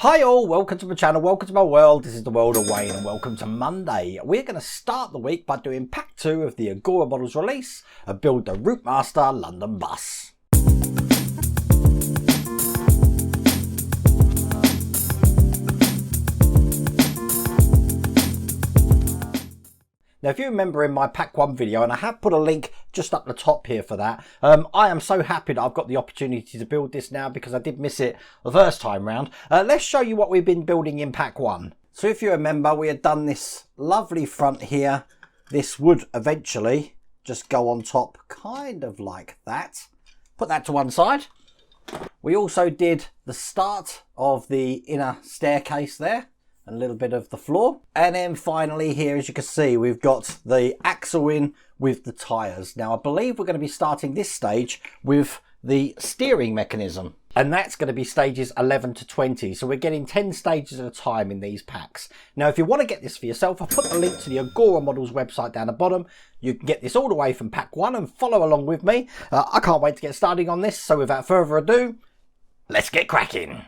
Hi all, welcome to my channel, welcome to my world. This is the world of Wayne and welcome to Monday. We're going to start the week by doing pack 2 of the Agora Models release and build the Routemaster London bus. Now, if you remember in my pack 1 video, and I have put a link just up the top here for that, I am so happy that I've got the opportunity to build this now because I did miss it the first time round. Let's show you what we've been building in pack 1. So if you remember, we had done this lovely front here. This would eventually just go on top kind of like that. Put that to one side. We also did the start of the inner staircase there. A little bit of the floor, and then finally here, as you can see, we've got the axle in with the tyres. Now I believe we're going to be starting this stage with the steering mechanism, and that's going to be stages 11 to 20, so we're getting 10 stages at a time in these packs. Now if you want to get this for yourself, I've put the link to the Agora Models website down the bottom. You can get this all the way from pack 1 and follow along with me. I can't wait to get started on this, so without further ado, let's get cracking.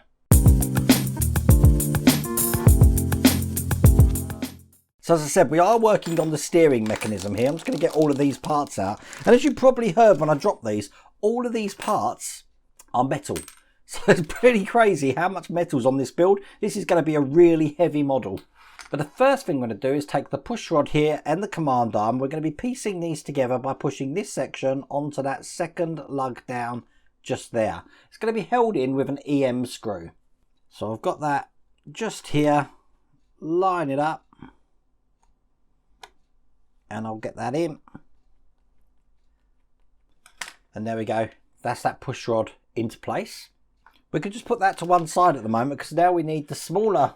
So as I said, we are working on the steering mechanism here. I'm just going to get all of these parts out. And as you probably heard when I dropped these, all of these parts are metal. So it's pretty crazy how much metal's on this build. This is going to be a really heavy model. But the first thing I'm going to do is take the push rod here and the command arm. We're going to be piecing these together by pushing this section onto that second lug down just there. It's going to be held in with an EM screw. So I've got that just here. Line it up. And I'll get that in, and there we go. That's that push rod into place. We can just put that to one side at the moment because now we need the smaller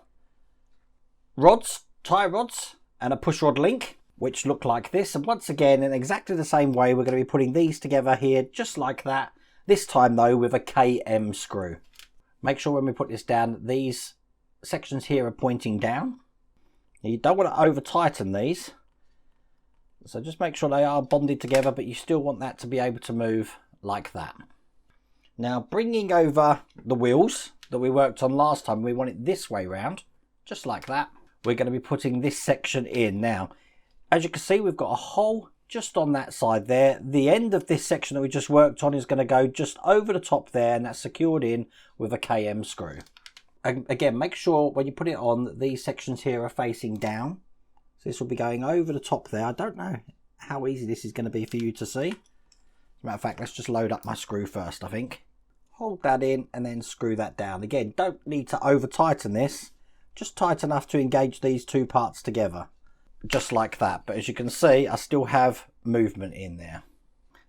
rods, tie rods, and a push rod link, which look like this. And once again, in exactly the same way, we're going to be putting these together here just like that, this time though with a KM screw. Make sure when we put this down, these sections here are pointing down. Now, you don't want to over tighten these. So just make sure they are bonded together, but you still want that to be able to move like that. Now bringing over the wheels that we worked on last time, we want it this way round, just like that. We're going to be putting this section in. Now, as you can see, we've got a hole just on that side there. The end of this section that we just worked on is going to go just over the top there, and that's secured in with a KM screw. Again, make sure when you put it on that these sections here are facing down. So this will be going over the top there. I don't know how easy this is going to be for you to see. As a matter of fact, let's just load up my screw first, I think. Hold that in and then screw that down. Again, don't need to over tighten this. Just tight enough to engage these two parts together. Just like that. But as you can see, I still have movement in there.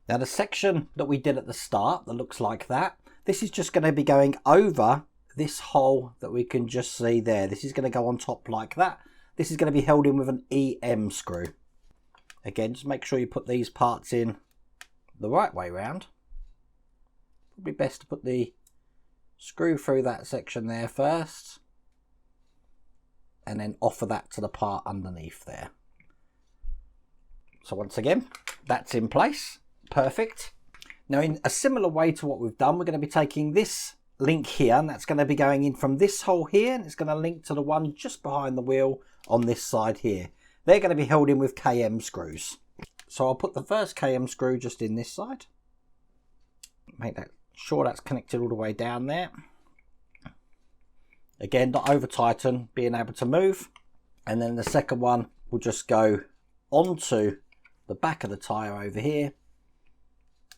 Now the section that we did at the start that looks like that, this is just going to be going over this hole that we can just see there. This is going to go on top like that. This is going to be held in with an EM screw. Again, just make sure you put these parts in the right way round. Probably best to put the screw through that section there first. And then offer that to the part underneath there. So once again, that's in place. Perfect. Now in a similar way to what we've done, we're going to be taking this link here, and that's going to be going in from this hole here, and it's going to link to the one just behind the wheel on this side here. They're going to be held in with KM screws. So I'll put the first KM screw just in this side. Make that sure that's connected all the way down there. Again, not over tighten, being able to move. And then the second one will just go onto the back of the tyre over here.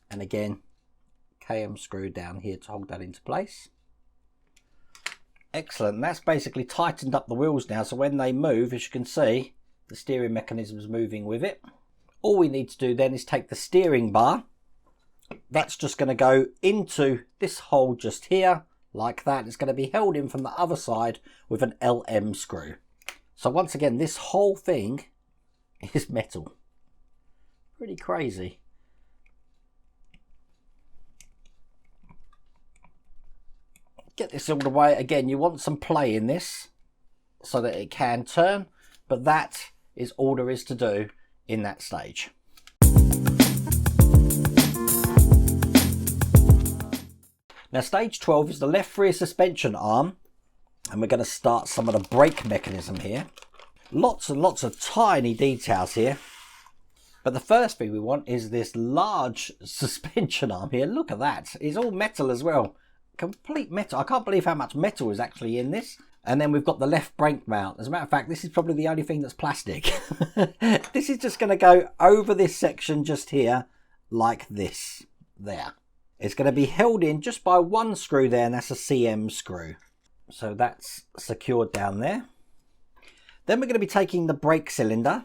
And again, KM screw down here to hold that into place. Excellent. And that's basically tightened up the wheels now, so when they move, as you can see, the steering mechanism is moving with it. All we need to do then is take the steering bar. That's just going to go into this hole just here like that. It's going to be held in from the other side with an LM screw. So once again, this whole thing is metal. Pretty crazy. Get this all the way. Again, you want some play in this so that it can turn, but that is all there is to do in that stage. Now stage 12 is the left rear suspension arm And we're going to start some of the brake mechanism here. Lots and lots of tiny details here. But the first thing we want is this large suspension arm here. Look at that. It's all metal as well. Complete metal. I can't believe how much metal is actually in this. And then we've got the left brake mount. As a matter of fact, this is probably the only thing that's plastic. This is just going to go over this section just here, like this. There. It's going to be held in just by one screw there, and that's a CM screw. So that's secured down there. Then we're going to be taking the brake cylinder.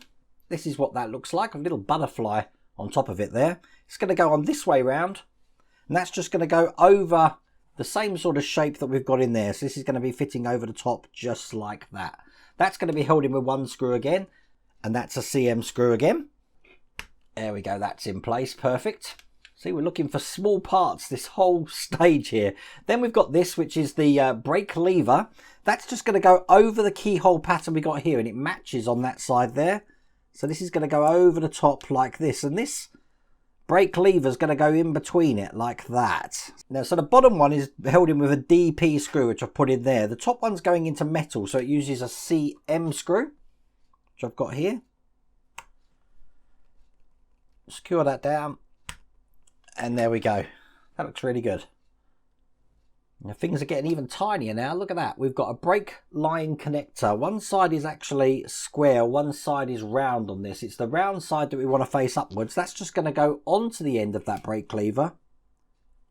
This is what that looks like, a little butterfly on top of it there. It's going to go on this way round, and that's just going to go over the same sort of shape that we've got in there. So this is going to be fitting over the top just like that. That's going to be held in with one screw again, and that's a CM screw again. There we go, that's in place, perfect. See, we're looking for small parts this whole stage here. Then we've got this, which is the brake lever. That's just going to go over the keyhole pattern we got here, and it matches on that side there. So this is going to go over the top like this, and this brake lever is going to go in between it like that. Now, so the bottom one is held in with a DP screw, which I've put in there. The top one's going into metal, so it uses a CM screw, which I've got here. Secure that down, and there we go. That looks really good. Now, things are getting even tinier now. Look at that. We've got a brake line connector. One side is actually square, one side is round on this. It's the round side that we want to face upwards. That's just going to go onto the end of that brake lever,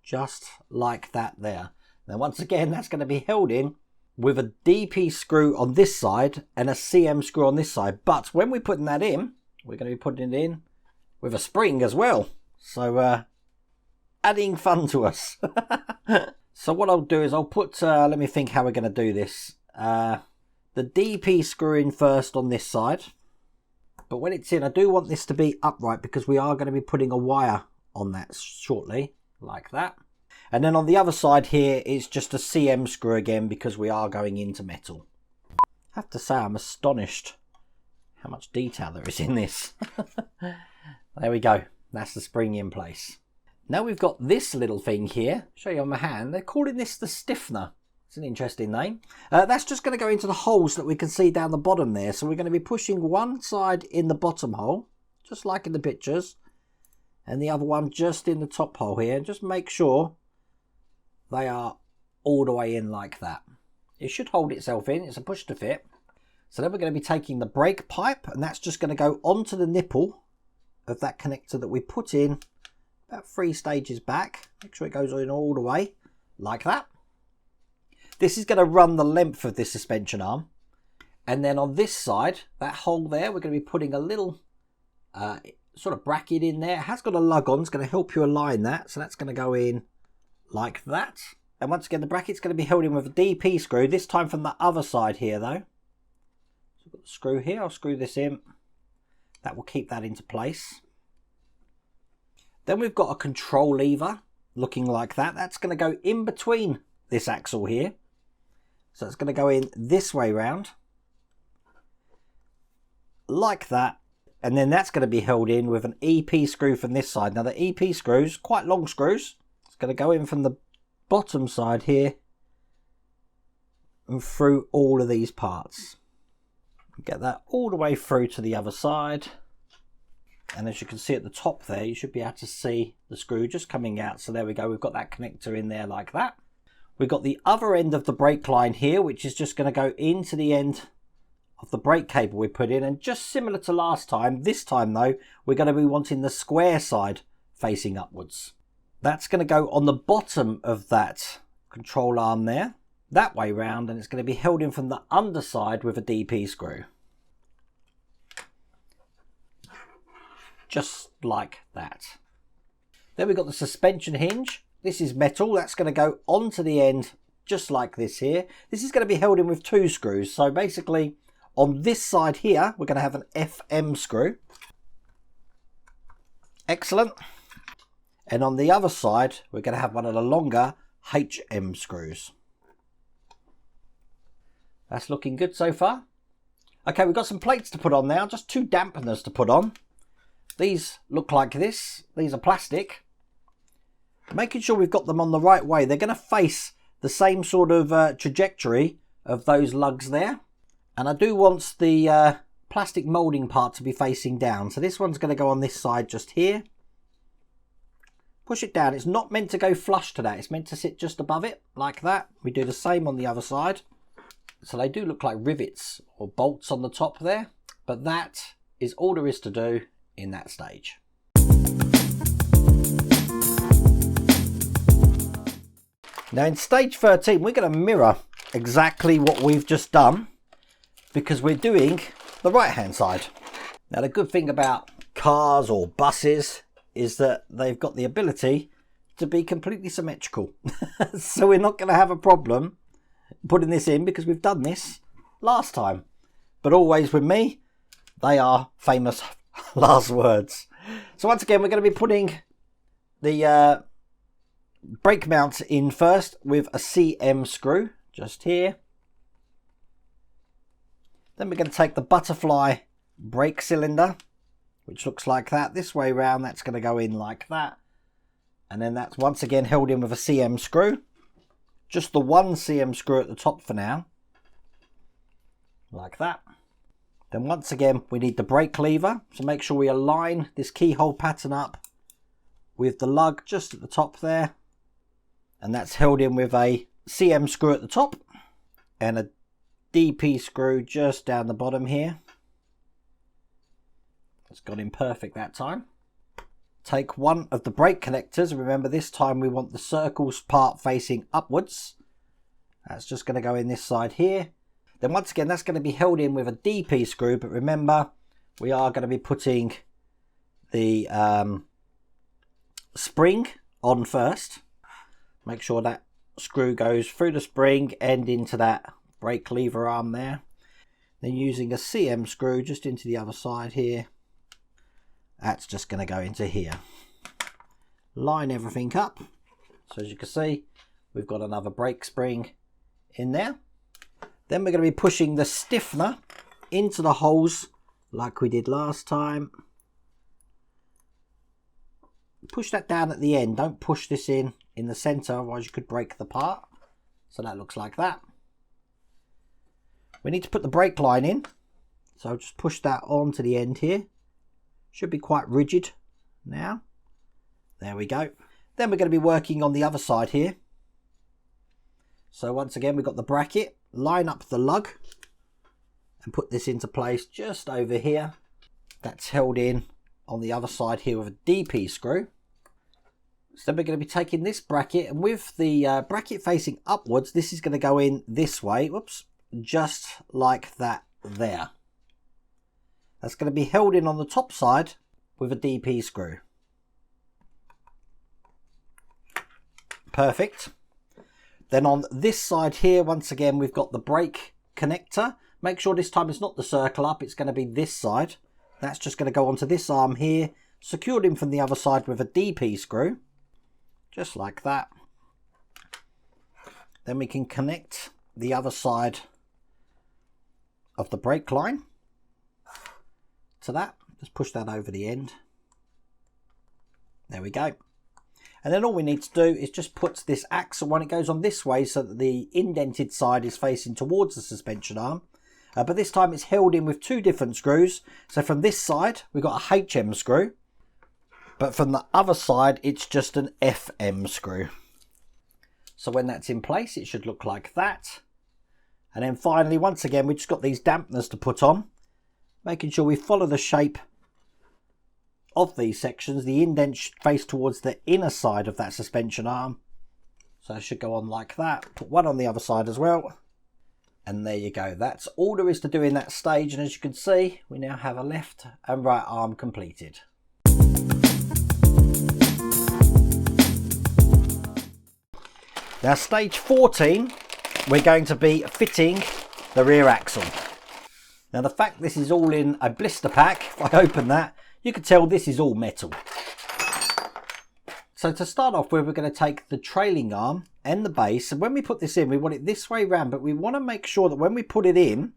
just like that there. Now, once again, that's going to be held in with a DP screw on this side and a CM screw on this side. But when we're putting that in, we're going to be putting it in with a spring as well. So, adding fun to us. So what I'll do is I'll put, let me think how we're going to do this. The DP screw in first on this side. But when it's in, I do want this to be upright because we are going to be putting a wire on that shortly, like that. And then on the other side here, it's just a CM screw again because we are going into metal. I have to say, I'm astonished how much detail there is in this. There we go. That's the spring in place. Now we've got this little thing here. Show you on my hand. They're calling this the stiffener. It's an interesting name. That's just going to go into the holes that we can see down the bottom there. So we're going to be pushing one side in the bottom hole, just like in the pictures, and the other one just in the top hole here. And just make sure they are all the way in like that. It should hold itself in. It's a push to fit. So then we're going to be taking the brake pipe, and that's just going to go onto the nipple of that connector that we put in about 3 stages back. Make sure it goes in all the way like that. This is going to run the length of this suspension arm, and then on this side, that hole there, we're going to be putting a little sort of bracket in there. It has got a lug on. It's going to help you align that. So that's going to go in like that. And once again, the bracket's going to be held in with a DP screw, this time from the other side here though. So I've got the screw here. I'll screw this in. That will keep that into place. Then we've got a control lever looking like that. That's going to go in between this axle here. So it's going to go in this way round. Like that. And then that's going to be held in with an EP screw from this side. Now the EP screws, quite long screws. It's going to go in from the bottom side here and through all of these parts. Get that all the way through to the other side. And as you can see at the top there, you should be able to see the screw just coming out. So there we go. We've got that connector in there like that. We've got the other end of the brake line here, which is just going to go into the end of the brake cable we put in. And just similar to last time, this time though, we're going to be wanting the square side facing upwards. That's going to go on the bottom of that control arm there, that way round, and it's going to be held in from the underside with a DP screw. Just like that. Then we've got the suspension hinge. This is metal. That's going to go onto the end just like this here. This is going to be held in with 2 screws. So basically on this side here, we're going to have an FM screw. Excellent. And on the other side, we're going to have one of the longer HM screws. That's looking good so far. Okay, we've got some plates to put on now. Just 2 dampeners to put on. These look like this. These are plastic. Making sure we've got them on the right way. They're going to face the same sort of trajectory of those lugs there. And I do want the plastic moulding part to be facing down. So this one's going to go on this side just here. Push it down. It's not meant to go flush to that. It's meant to sit just above it like that. We do the same on the other side. So they do look like rivets or bolts on the top there. But that is all there is to do in that stage. Now in stage 13, we're going to mirror exactly what we've just done, because we're doing the right hand side. Now the good thing about cars or buses is that they've got the ability to be completely symmetrical. So we're not going to have a problem putting this in, because we've done this last time. But always with me, they are famous last words. So once again, we're going to be putting the brake mount in first with a CM screw just here. Then we're going to take the butterfly brake cylinder, which looks like that. This way round, that's going to go in like that. And then that's once again held in with a CM screw. Just the one CM screw at the top for now. Like that. Then once again, we need the brake lever. So make sure we align this keyhole pattern up with the lug just at the top there. And that's held in with a CM screw at the top and a DP screw just down the bottom here. It's got in perfect that time. Take one of the brake connectors, and remember this time we want the circles part facing upwards. That's just going to go in this side here. Then once again, that's going to be held in with a DP screw, but remember we are going to be putting the spring on first. Make sure that screw goes through the spring and into that brake lever arm there. Then using a CM screw just into the other side here. That's just going to go into here. Line everything up. So as you can see, we've got another brake spring in there. Then we're going to be pushing the stiffener into the holes like we did last time. Push that down at the end. Don't push this in the center, otherwise you could break the part. So that looks like that. We need to put the brake line in. So just push that on to the end here. Should be quite rigid now. There we go. Then we're going to be working on the other side here. So once again, we've got the bracket. Line up the lug and put this into place just over here. That's held in on the other side here with a DP screw. So then we're going to be taking this bracket, and with the bracket facing upwards, this is going to go in this way. Whoops. Just like that there. That's going to be held in on the top side with a DP screw. Perfect. Then on this side here, once again, we've got the brake connector. Make sure this time it's not the circle up, it's going to be this side. That's just going to go onto this arm here, secured in from the other side with a DP screw. Just like that. Then we can connect the other side of the brake line to that. Just push that over the end. There we go. And then all we need to do is just put this axle when it goes on this way so that the indented side is facing towards the suspension arm. But this time it's held in with two different screws. So from this side, we've got a HM screw. But from the other side, it's just an FM screw. So when that's in place, it should look like that. And then finally, once again, we've just got these dampeners to put on. Making sure we follow the shape of these sections. The indent should face towards the inner side of that suspension arm. So it should go on like that. Put one on the other side as well. And there you go. That's all there is to do in that stage. And as you can see, we now have a left and right arm completed. Now stage 14, we're going to be fitting the rear axle. Now the fact this is all in a blister pack, if I open that, you can tell this is all metal. So to start off with, we're going to take the trailing arm and the base, and when we put this in, we want it this way round, but we want to make sure that when we put it in,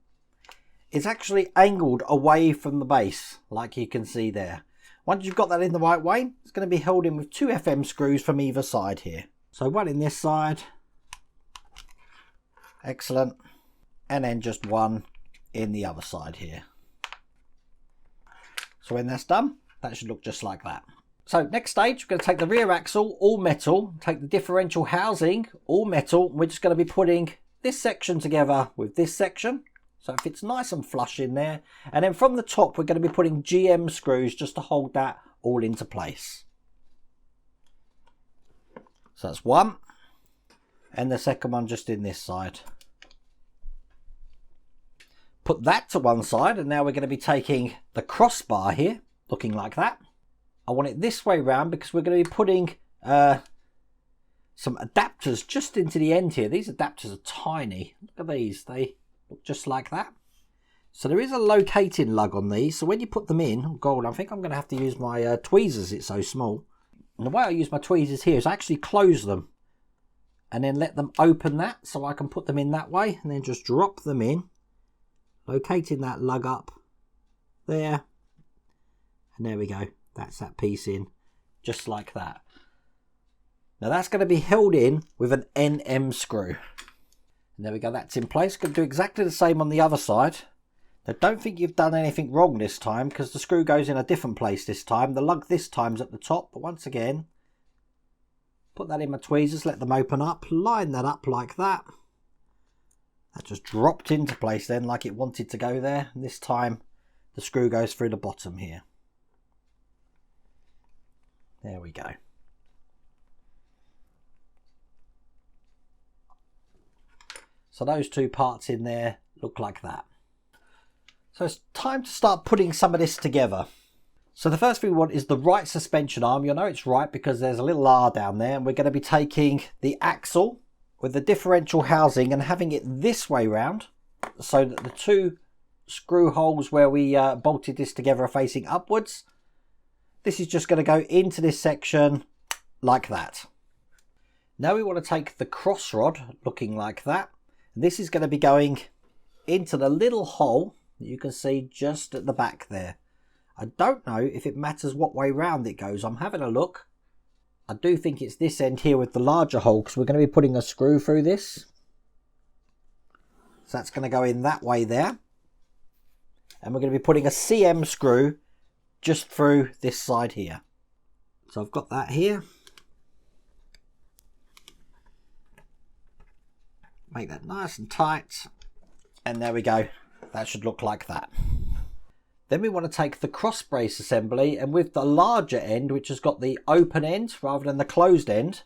it's actually angled away from the base, like you can see there. Once you've got that in the right way, it's going to be held in with two FM screws from either side here. So one in this side. Excellent. and then just one in the other side here. So when that's done, that should look just like that. So next stage, we're going to take the rear axle, all metal, take the differential housing, all metal. We're just going to be putting this section together with this section, so it fits nice and flush in there. And then from the top, we're going to be putting GM screws just to hold that all into place. So that's one, and the second one just in this side. Put that to one side, and now we're going to be taking the crossbar here, looking like that. I want it this way round because we're going to be putting some adapters just into the end here. These adapters are tiny. Look at these, they look just like that. So there is a locating lug on these, so when you put them in, oh God, I think I'm going to have to use my tweezers, it's so small. And the way I use my tweezers here is I actually close them and then let them open that so I can put them in that way, and then just drop them in, locating that lug up there, and there we go. That's that piece in, just like that. Now that's going to be held in with an NM screw. And there we go, that's in place. Going to do exactly the same on the other side. Now don't think you've done anything wrong this time, because the screw goes in a different place this time. The lug this time's at the top, but once again, put that in my tweezers, let them open up, line that up like that. That just dropped into place then like it wanted to go there. And this time the screw goes through the bottom here. There we go. So those two parts in there look like that. So it's time to start putting some of this together. So the first thing we want is the right suspension arm. You'll know it's right because there's a little R down there, and we're going to be taking the axle with the differential housing and having it this way round so that the two screw holes where we bolted this together are facing upwards. This is just going to go into this section like that. Now we want to take the cross rod looking like that. This is going to be going into the little hole that you can see just at the back there. I don't know if it matters what way round it goes. I'm having a look. I do think it's this end here with the larger hole, because we're going to be putting a screw through this. So that's going to go in that way there. And we're going to be putting a CM screw just through this side here. So I've got that here. Make that nice and tight. And there we go. That should look like that. Then we want to take the cross brace assembly, and with the larger end, which has got the open end rather than the closed end,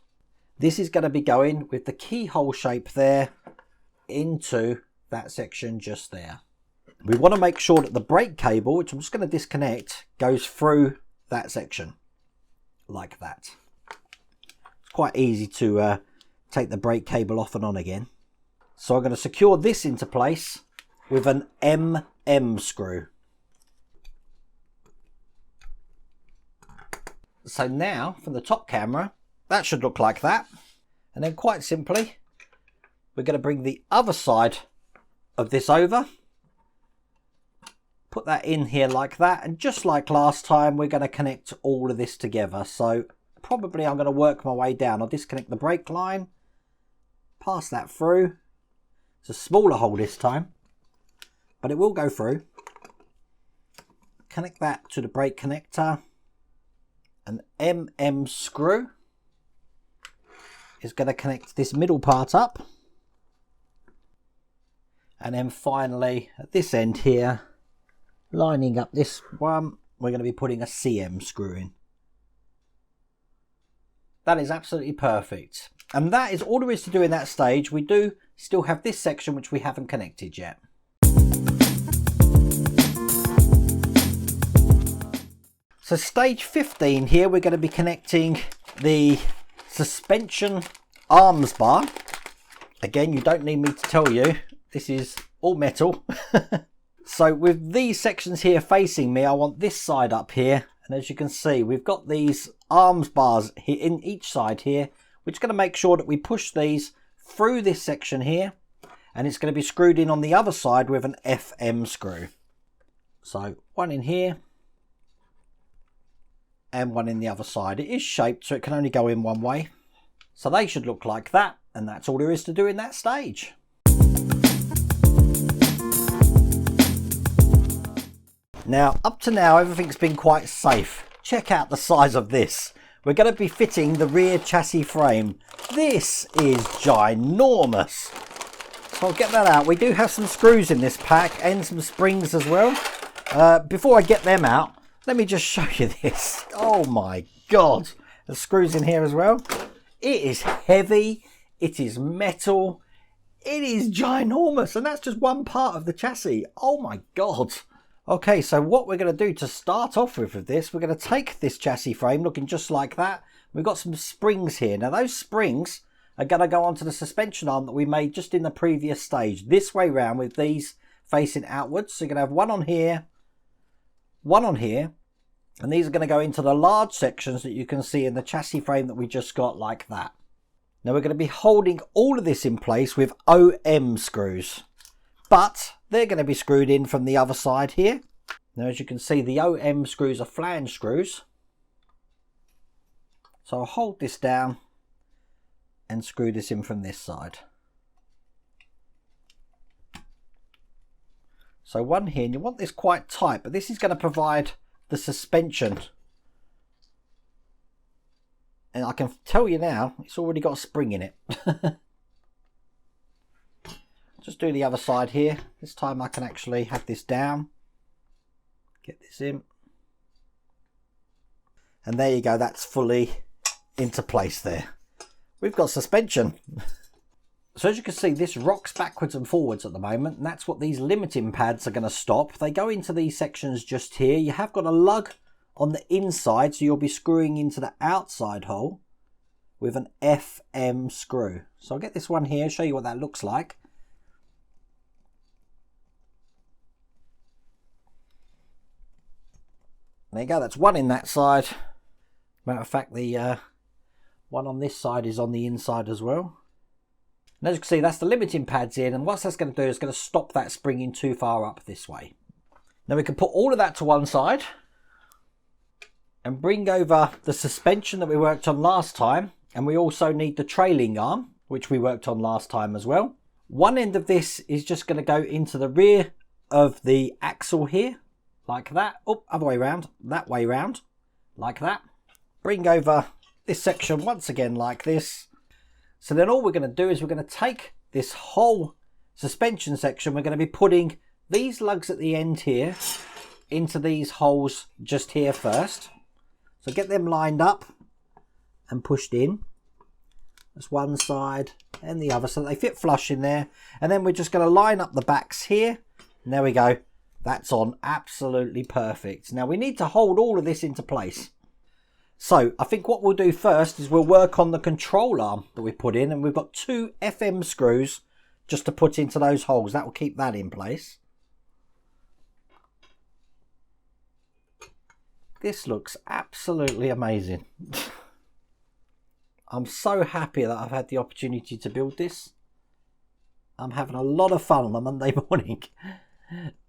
this is going to be going with the keyhole shape there into that section just there. We want to make sure that the brake cable, which I'm just going to disconnect, goes through that section like that. It's quite easy to take the brake cable off and on again. So I'm going to secure this into place with an MM screw. So now from the top camera, that should look like that. And then quite simply, we're going to bring the other side of this over. Put that in here like that, and just like last time, we're going to connect all of this together. So probably I'm going to work my way down. I'll disconnect the brake line, pass that through. It's a smaller hole this time, but it will go through. Connect that to the brake connector. An MM screw is going to connect this middle part up. And then finally, at this end here, lining up this one, we're going to be putting a CM screw in. That is absolutely perfect. And that is all there is to do in that stage. We do still have this section which we haven't connected yet. So stage 15 here, we're going to be connecting the suspension arms bar. Again, you don't need me to tell you, this is all metal. So with these sections here facing me, I want this side up here. And as you can see, we've got these arms bars here in each side here. We're just going to make sure that we push these through this section here. And it's going to be screwed in on the other side with an FM screw. So one in here. And one in the other side. It is shaped so it can only go in one way. So they should look like that. And that's all there is to do in that stage. Now, up to now, everything's been quite safe. Check out the size of this. We're going to be fitting the rear chassis frame. This is ginormous. So I'll get that out. We do have some screws in this pack and some springs as well. Before I get them out, let me just show you this. Oh my God. There's screws in here as well. It is heavy. It is metal. It is ginormous. And that's just one part of the chassis. Oh my God. Okay, so what we're going to do to start off with this, we're going to take this chassis frame looking just like that. We've got some springs here. Now those springs are going to go onto the suspension arm that we made just in the previous stage. This way round with these facing outwards. So you're going to have one on here, and these are going to go into the large sections that you can see in the chassis frame that we just got like that. Now we're going to be holding all of this in place with OM screws, but they're going to be screwed in from the other side here. Now as you can see, the OM screws are flange screws. So I'll hold this down and screw this in from this side. So one here, and you want this quite tight, but this is going to provide the suspension. And I can tell you now, it's already got a spring in it. Just do the other side here. This time I can actually have this down. Get this in. And there you go, that's fully into place there. We've got suspension. So as you can see, this rocks backwards and forwards at the moment, and that's what these limiting pads are going to stop. They go into these sections just here. You have got a lug on the inside, so you'll be screwing into the outside hole with an FM screw. So I'll get this one here, show you what that looks like. There you go, that's one in that side. Matter of fact, the one on this side is on the inside as well. And as you can see, that's the limiting pads in, and what that's going to do is going to stop that springing too far up this way. Now we can put all of that to one side and bring over the suspension that we worked on last time, and we also need the trailing arm, which we worked on last time as well. One end of this is just going to go into the rear of the axle here, like that. Oh, other way around, that way round, like that. Bring over this section once again like this. So then all we're going to do is we're going to take this whole suspension section, we're going to be putting these lugs at the end here into these holes just here first. So get them lined up and pushed in. That's one side and the other, so they fit flush in there. And then we're just going to line up the backs here. And there we go. That's on absolutely perfect. Now we need to hold all of this into place. So I think what we'll do first is we'll work on the control arm that we put in, and we've got 2 FM screws just to put into those holes. That will keep that in place. This looks absolutely amazing. I'm so happy that I've had the opportunity to build this. I'm having a lot of fun on a Monday morning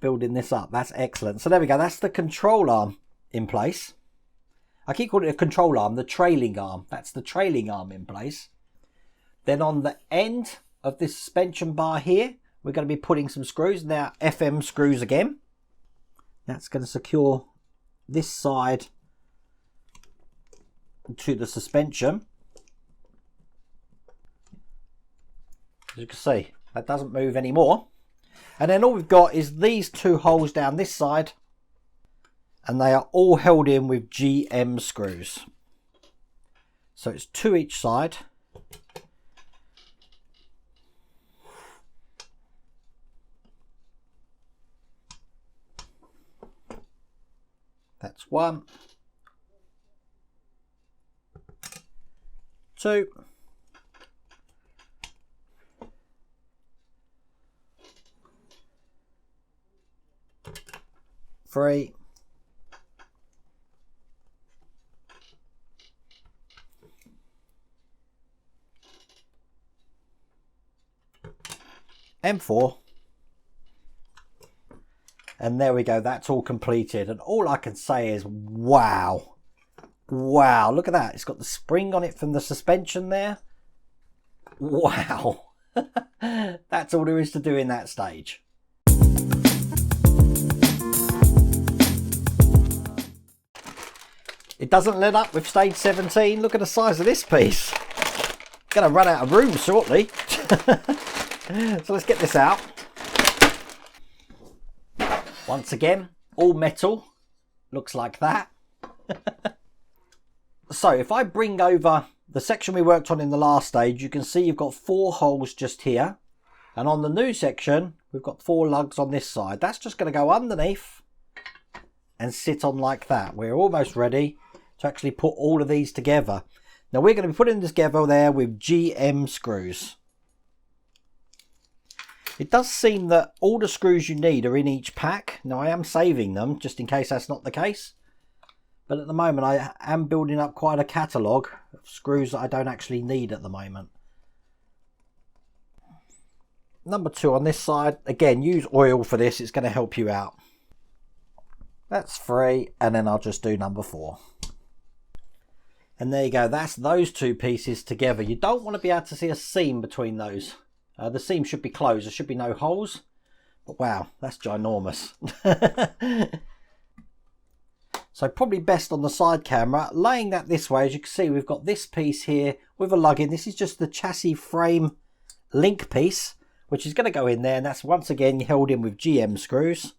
building this up. That's excellent. So there we go. That's the control arm in place. I keep calling it a control arm, the trailing arm. That's the trailing arm in place. Then on the end of this suspension bar here, we're going to be putting some screws. Now, FM screws again. That's going to secure this side to the suspension. As you can see, that doesn't move anymore. And then all we've got is these 2 holes down this side, and they are all held in with GM screws. So it's 2 each side. That's 1, 2, 3, and 4. And there we go, that's all completed. And all I can say is, wow. Wow, look at that. It's got the spring on it from the suspension there. Wow. That's all there is to do in that stage. It doesn't let up with stage 17. Look at the size of this piece. Gonna run out of room shortly. So let's get this out. Once again, all metal. Looks like that. So if I bring over the section we worked on in the last stage, you can see you've got 4 holes just here. And on the new section, we've got 4 lugs on this side. That's just going to go underneath and sit on like that. We're almost ready to actually put all of these together. Now we're going to be putting this together there with GM screws. It does seem that all the screws you need are in each pack. Now I am saving them just in case that's not the case. But at the moment I am building up quite a catalogue of screws that I don't actually need at the moment. Number 2 on this side. Again, use oil for this. It's going to help you out. That's 3. And then I'll just do number 4. And there you go. That's those 2 pieces together. You don't want to be able to see a seam between those. The seam should be closed. There should be no holes. But wow, that's ginormous. So probably best on the side camera. Laying that this way, as you can see, we've got this piece here with a lug in. This is just the chassis frame link piece, which is going to go in there. And that's once again held in with GM screws.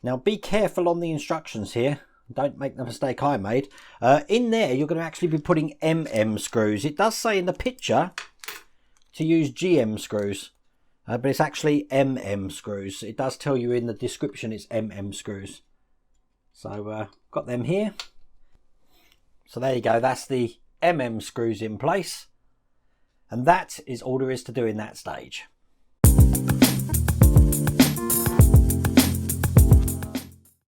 Now be careful on the instructions here. Don't make the mistake I made. In there, you're going to actually be putting MM screws. It does say in the picture to use GM screws. But it's actually MM screws. It does tell you in the description it's MM screws. So got them here. So there you go. That's the MM screws in place. And that is all there is to do in that stage.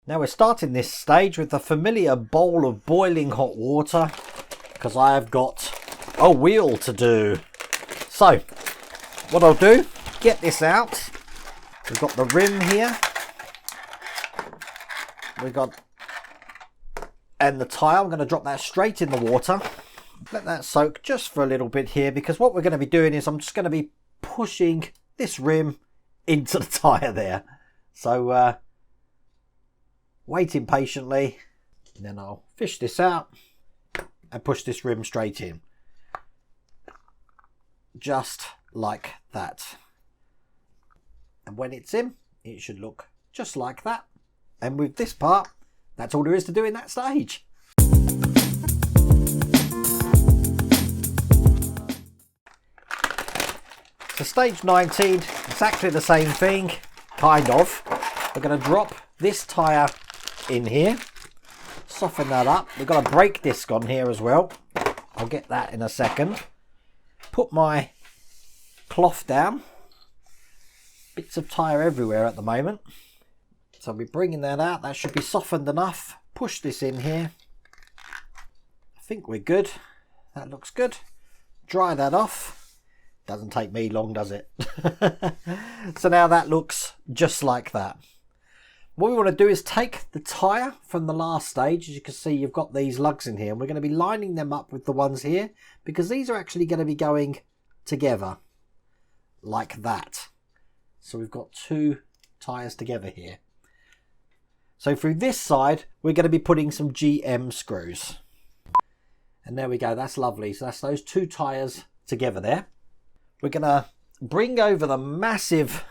Now we're starting this stage with the familiar bowl of boiling hot water, because I have got a wheel to do. So what I'll do, get this out. We've got the rim here. We've got, and the tyre. I'm going to drop that straight in the water. Let that soak just for a little bit here, because what we're going to be doing is I'm just going to be pushing this rim into the tyre there. So waiting patiently, and then I'll fish this out and push this rim straight in. Just like that. And when it's in, it should look just like that. And with this part, that's all there is to do in that stage. So stage 19, exactly the same thing, kind of. We're going to drop this tyre in here, soften that up. We've got a brake disc on here as well. I'll get that in a second. Put my cloth down. Bits of tyre everywhere at the moment. So I'll be bringing that out. That should be softened enough. Push this in here. I think we're good. That looks good. Dry that off. Doesn't take me long, does it? So now that looks just like that. What we want to do is take the tyre from the last stage. As you can see, you've got these lugs in here, and we're going to be lining them up with the ones here, because these are actually going to be going together like that. So we've got 2 tyres together here. So through this side, we're going to be putting some GM screws. And there we go. That's lovely. So that's those 2 tyres together there. We're going to bring over the massive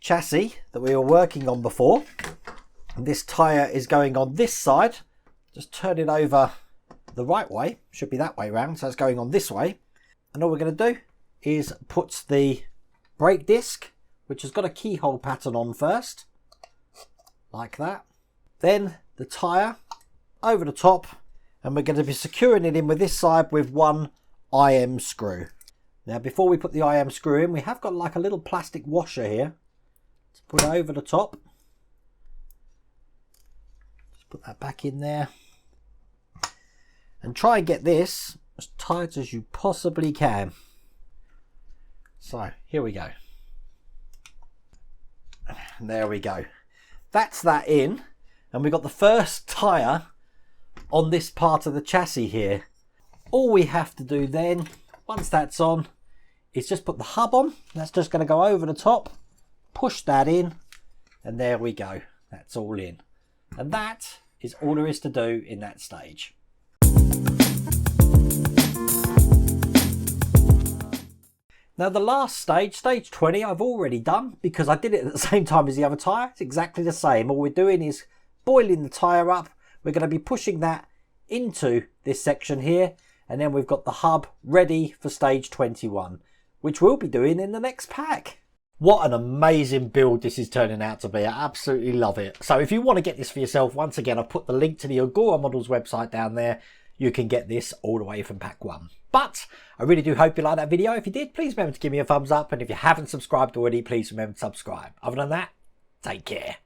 chassis that we were working on before. And this tyre is going on this side. Just turn it over the right way. Should be that way round. So it's going on this way. And all we're going to do is put the brake disc, which has got a keyhole pattern on first. Like that. Then the tyre over the top. And we're going to be securing it in with this side with 1 IM screw. Now before we put the IM screw in, we have got like a little plastic washer here to put over the top. Just put that back in there. And try and get this as tight as you possibly can. So here we go. And there we go. That's that in. And we've got the first tyre on this part of the chassis here. All we have to do then, once that's on, is just put the hub on. That's just going to go over the top, push that in, and there we go. That's all in. And that is all there is to do in that stage. Now the last stage, stage 20, I've already done because I did it at the same time as the other tyre. It's exactly the same. All we're doing is boiling the tyre up. We're going to be pushing that into this section here. And then we've got the hub ready for stage 21, which we'll be doing in the next pack. What an amazing build this is turning out to be. I absolutely love it. So if you want to get this for yourself, once again, I've put the link to the Agora Models website down there. You can get this all the way from pack 1. But I really do hope you liked that video. If you did, please remember to give me a thumbs up. And if you haven't subscribed already, please remember to subscribe. Other than that, take care.